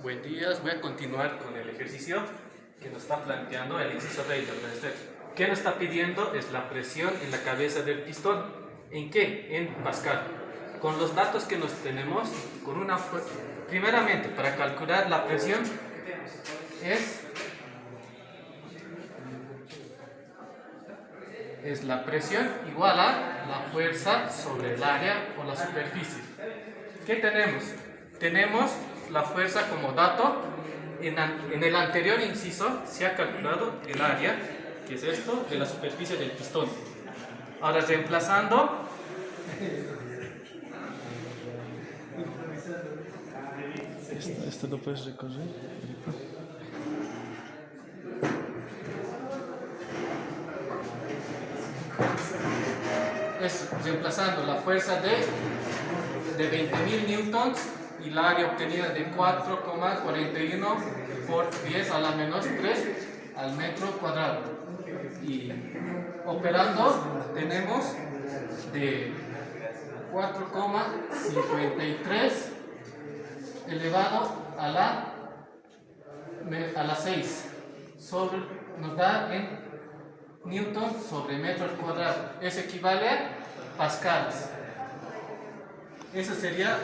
Buen día, voy a continuar con el ejercicio que nos está planteando el inciso B. ¿Qué nos está pidiendo? Es la presión en la cabeza del pistón. ¿En qué? En Pascal. Con los datos que nos tenemos, primeramente, para calcular la presión es la presión igual a la fuerza sobre el área o la superficie. ¿Qué tenemos? Tenemos la fuerza como dato. En el anterior inciso se ha calculado el área, que es esto, de la superficie del pistón. Ahora reemplazando, ¿Esto lo puedes recorrer? reemplazando la fuerza de 20.000 newtons y la área obtenida de 4,41 por 10 a la menos 3 al metro cuadrado. Y operando tenemos de 4,53 elevado a la 6 nos da en newton sobre metro al cuadrado. Eso equivale a pascales. Ese sería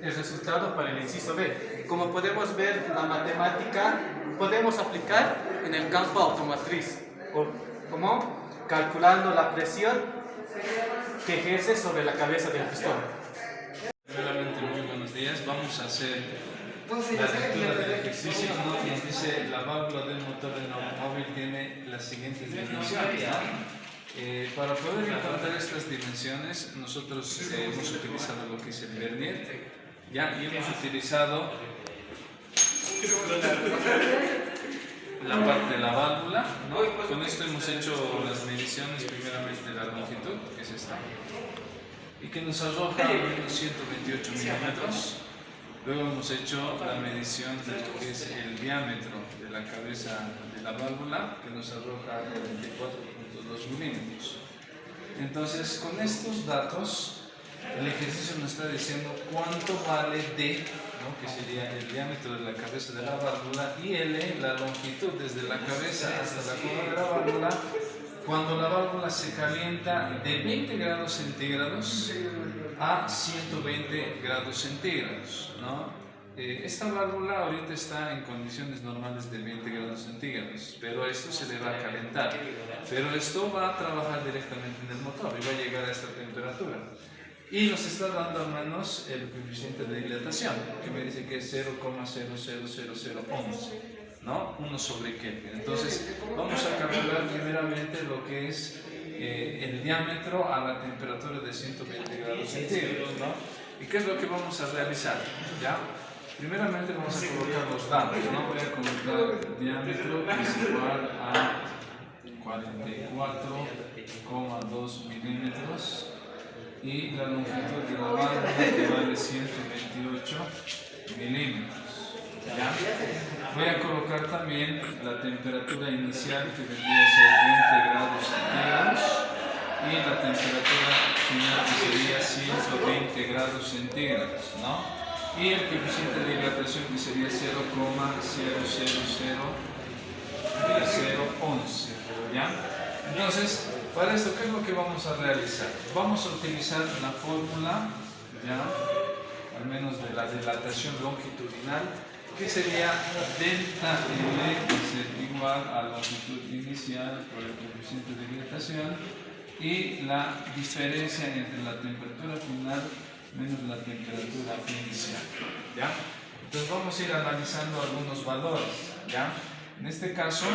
el resultado para el inciso B. Como podemos ver, la matemática podemos aplicar en el campo automotriz, como calculando la presión que ejerce sobre la cabeza del pistón. Primeramente, muy buenos días. Vamos a hacer la lectura del ejercicio. Nos dice: la válvula del motor del automóvil tiene las siguientes dimensiones. Para poder encontrar estas dimensiones, nosotros hemos utilizado lo que es el vernier, y hemos utilizado la parte de la válvula, ¿no? Con esto hemos hecho las mediciones, primeramente la longitud, que es esta, y que nos arroja unos 128 milímetros. Luego hemos hecho la medición de lo que es el diámetro de la cabeza de la válvula, que nos arroja 24,2 milímetros. Entonces, con estos datos, el ejercicio nos está diciendo cuánto vale D, ¿no?, que sería el diámetro de la cabeza de la válvula, y L, la longitud desde la cabeza hasta la cola de la válvula, cuando la válvula se calienta de 20 grados centígrados a 120 grados centígrados, ¿no? Esta válvula ahorita está en condiciones normales de 20 grados centígrados, pero esto se le va a calentar. Pero esto va a trabajar directamente en el motor y va a llegar a esta temperatura. Y nos está dando al menos el coeficiente de dilatación, que me dice que es 0,00011, ¿no? 1 sobre Kelvin. Entonces, vamos a calcular primeramente lo que es el diámetro a la temperatura de 120 grados centígrados, ¿no? ¿Y qué es lo que vamos a realizar? ¿Ya? Primeramente vamos a colocar los datos, ¿no? Voy a colocar el diámetro, que es igual a 44,2 milímetros, y la longitud de la válvula, que vale 128 milímetros. ¿Ya? Voy a colocar también la temperatura inicial, que vendría a ser 20 grados centígrados, y la temperatura final, que sería 120 grados centígrados, ¿no? Y el coeficiente de dilatación, que sería 0,00011. ¿Ya? Entonces, para esto, ¿qué es lo que vamos a realizar? Vamos a utilizar la fórmula, ¿ya?, al menos de la dilatación longitudinal, que sería delta L igual a la longitud inicial por el coeficiente de dilatación y la diferencia entre la temperatura final menos la temperatura inicial, ¿ya? Entonces vamos a ir analizando algunos valores, ¿ya? En este caso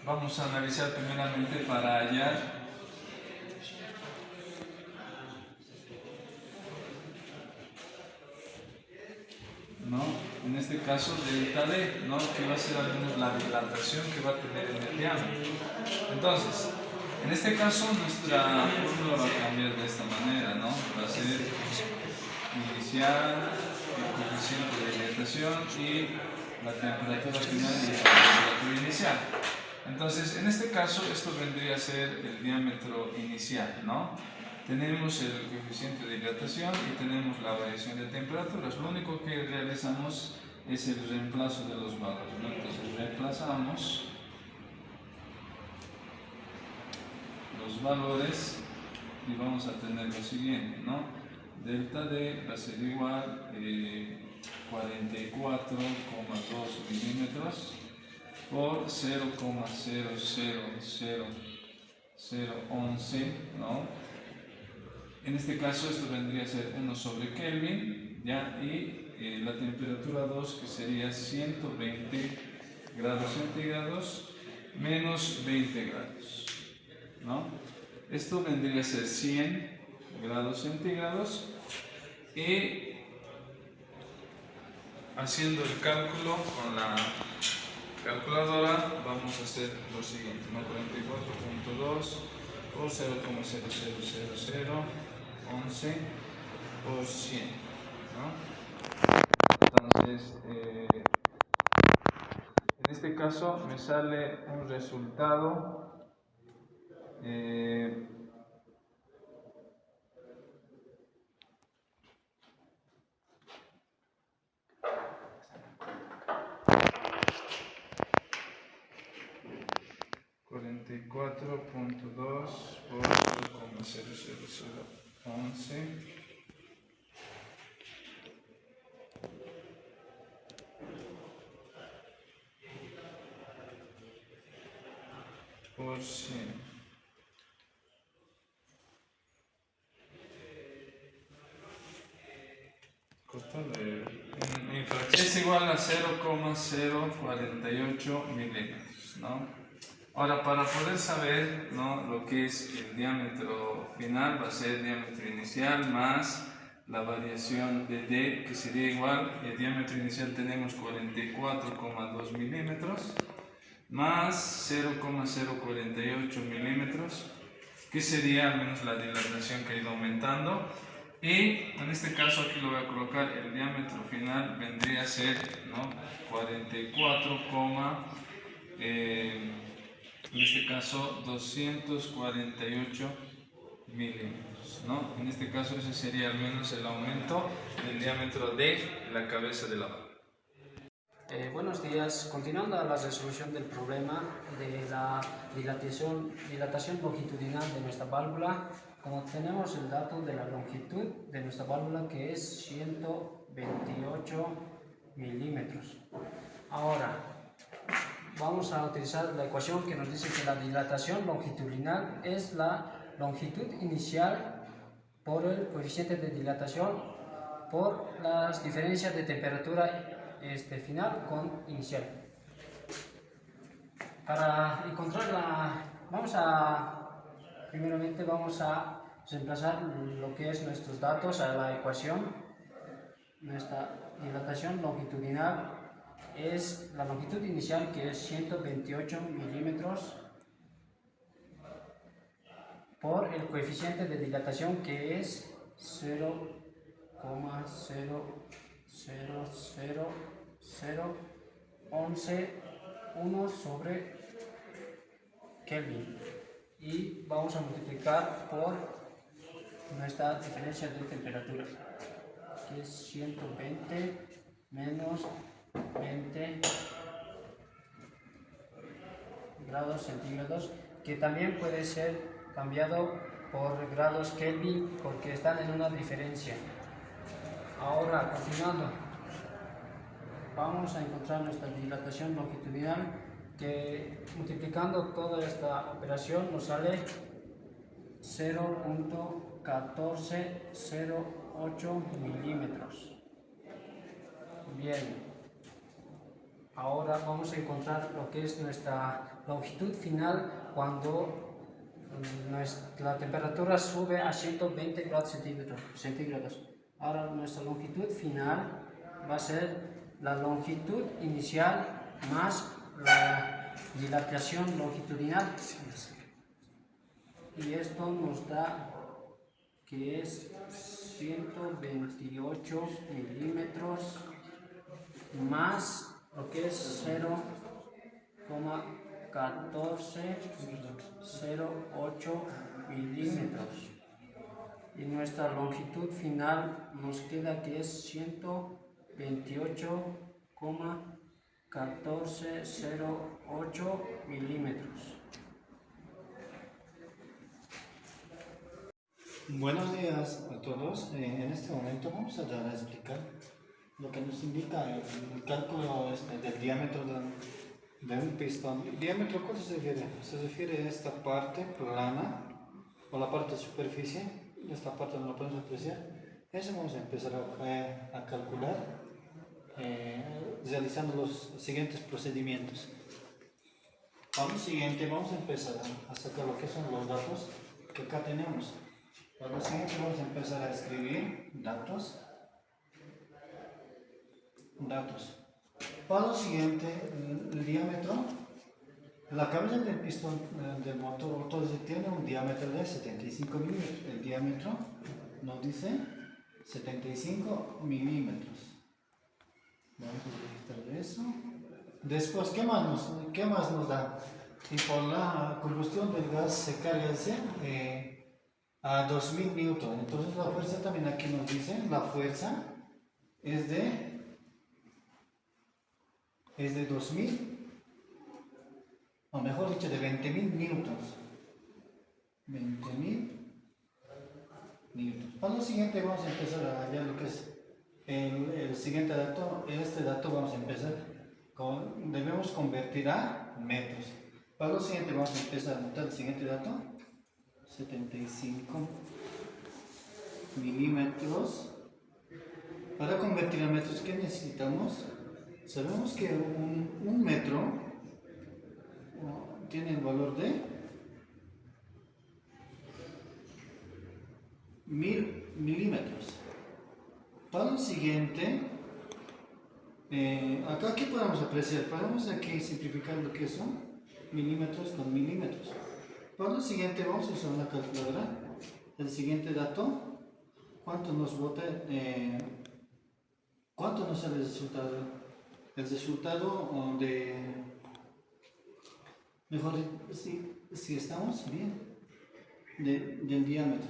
vamos a analizar primeramente para hallar en este caso delta D, ¿no?, que va a ser al menos la dilatación que va a tener en el diámetro. Entonces, en este caso nuestra fórmula va a cambiar de esta manera, ¿no? Va a ser inicial, el coeficiente de dilatación y la temperatura final y la temperatura inicial. Entonces, en este caso, esto vendría a ser el diámetro inicial, ¿no? Tenemos el coeficiente de dilatación y tenemos la variación de temperaturas. Lo único que realizamos es el reemplazo de los valores, ¿no? Entonces reemplazamos los valores y vamos a tener lo siguiente, ¿no? Delta D va a ser igual 44,2 milímetros por 0,000011, ¿no? En este caso esto vendría a ser 1 sobre Kelvin, ¿ya? Y la temperatura 2, que sería 120 grados centígrados menos 20 grados, ¿no? Esto vendría a ser 100 grados centígrados y haciendo el cálculo con la calculadora vamos a hacer lo siguiente, ¿no? 44.2 por 0,000011 por 100, ¿no? Entonces, en este caso me sale un resultado 44.2 por 0,0011 por 100. Es igual a 0,048 milímetros, ¿no? Ahora, para poder saber, ¿no?, lo que es el diámetro final, va a ser el diámetro inicial más la variación de D, que sería igual, el diámetro inicial tenemos 44,2 milímetros, más 0,048 milímetros, que sería al menos la dilatación que ha ido aumentando. Y en este caso aquí lo voy a colocar, el diámetro final vendría a ser, ¿no?, 44, en este caso 248 milímetros, ¿no? En este caso ese sería al menos el aumento del diámetro de la cabeza de la válvula. Buenos días. Continuando la resolución del problema de la dilatación longitudinal de nuestra válvula, como tenemos el dato de la longitud de nuestra válvula, que es 128 milímetros. Ahora vamos a utilizar la ecuación que nos dice que la dilatación longitudinal es la longitud inicial por el coeficiente de dilatación por las diferencias de temperatura final con inicial. Para encontrarla, primeramente vamos a reemplazar lo que es nuestros datos a la ecuación. Nuestra dilatación longitudinal es la longitud inicial, que es 128 milímetros, por el coeficiente de dilatación, que es 0,00011 sobre Kelvin, y vamos a multiplicar por nuestra diferencia de temperatura, que es 120 menos 20 grados centígrados, que también puede ser cambiado por grados Kelvin porque están en una diferencia. Ahora, continuando, vamos a encontrar nuestra dilatación longitudinal, que multiplicando toda esta operación nos sale 0,1408 milímetros. Bien, ahora vamos a encontrar lo que es nuestra longitud final cuando la temperatura sube a 120 grados centígrados. Ahora nuestra longitud final va a ser la longitud inicial más la dilatación longitudinal, y esto nos da que es 128 milímetros más lo que es 0,1408 milímetros, y nuestra longitud final nos queda que es 128,2 1408 milímetros. Buenos días a todos. En este momento vamos a dar a explicar lo que nos indica el cálculo del diámetro de un pistón. ¿El diámetro a cuál se refiere? Se refiere a esta parte plana o la parte de superficie. Esta parte no la podemos apreciar. Eso vamos a empezar a calcular realizando los siguientes procedimientos. Para lo siguiente vamos a empezar a sacar lo que son los datos que acá tenemos. Para lo siguiente vamos a empezar a escribir datos. Para lo siguiente, el diámetro, la cabeza del pistón del motor tiene un diámetro de 75 milímetros. El diámetro nos dice 75 milímetros. Vamos a registrar eso. Después, ¿qué más nos da? Y por la combustión del gas se carga a 2000 newton. Entonces la fuerza también aquí nos dice, la fuerza es de 2000, o mejor dicho, de 20.000 newtons. 20.000 newtons. Para lo siguiente vamos a empezar a hallar lo que es el siguiente dato. Este dato vamos a empezar debemos convertir a metros. Para lo siguiente vamos a empezar a anotar el siguiente dato. 75 milímetros. Para convertir a metros, ¿qué necesitamos? Sabemos que un metro tiene el valor de 1000 milímetros. Para lo siguiente, acá ¿qué podemos apreciar? Podemos aquí simplificar lo que son milímetros con milímetros. Para lo siguiente vamos a usar una calculadora. El siguiente dato, ¿cuánto nos bota? ¿Cuánto nos sale el resultado? El resultado mejor si estamos bien, del diámetro.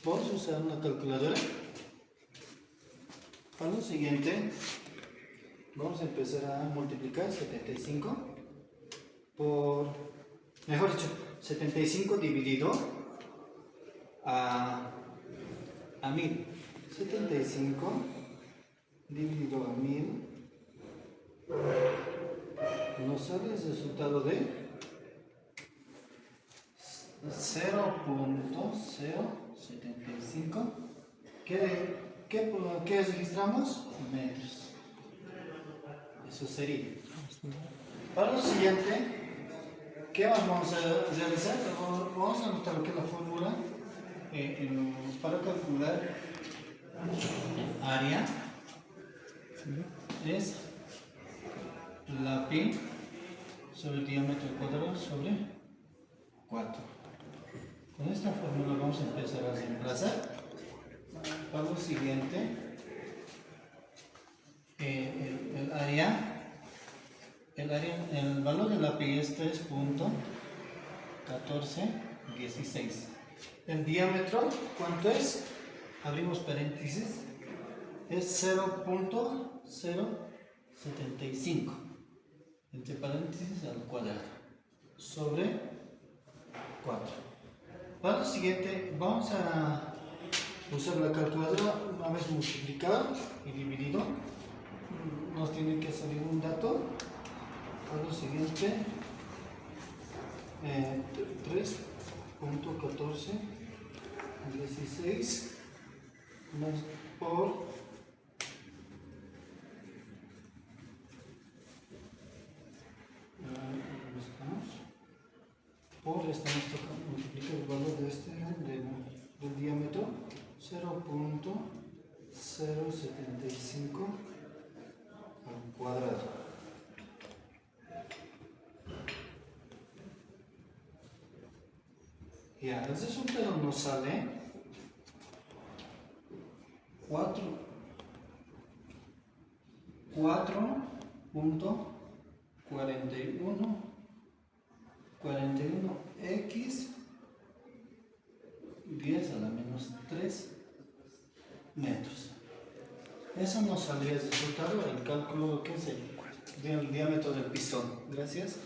Vamos a usar una calculadora. Para lo siguiente, vamos a empezar a multiplicar 75 por, mejor dicho, 75 dividido a 1000. 75 dividido a 1000 nos sale el resultado de 0.075. ¿Qué registramos? Metros. Eso sería. Para lo siguiente, ¿qué más vamos a realizar? Vamos a anotar lo que es la fórmula para calcular área. Es la pi sobre el diámetro cuadrado sobre 4. Con esta fórmula vamos a empezar a reemplazar. Para lo siguiente, el valor de la pi es 3.1416. El diámetro, ¿cuánto es? Abrimos paréntesis, es 0.075, entre paréntesis al cuadrado, sobre 4. Para lo siguiente, vamos a usar la calculadora. Una vez multiplicado y dividido, nos tiene que salir un dato. Para lo siguiente, 3.1416 más por estamos multiplicando el valor de del diámetro 0.075 al cuadrado. Ya, el resultado nos sale 4.41x 10 a la menos 3 metros. Eso nos saldría el resultado, el cálculo, ¿qué sé? Del diámetro del pistón. Gracias.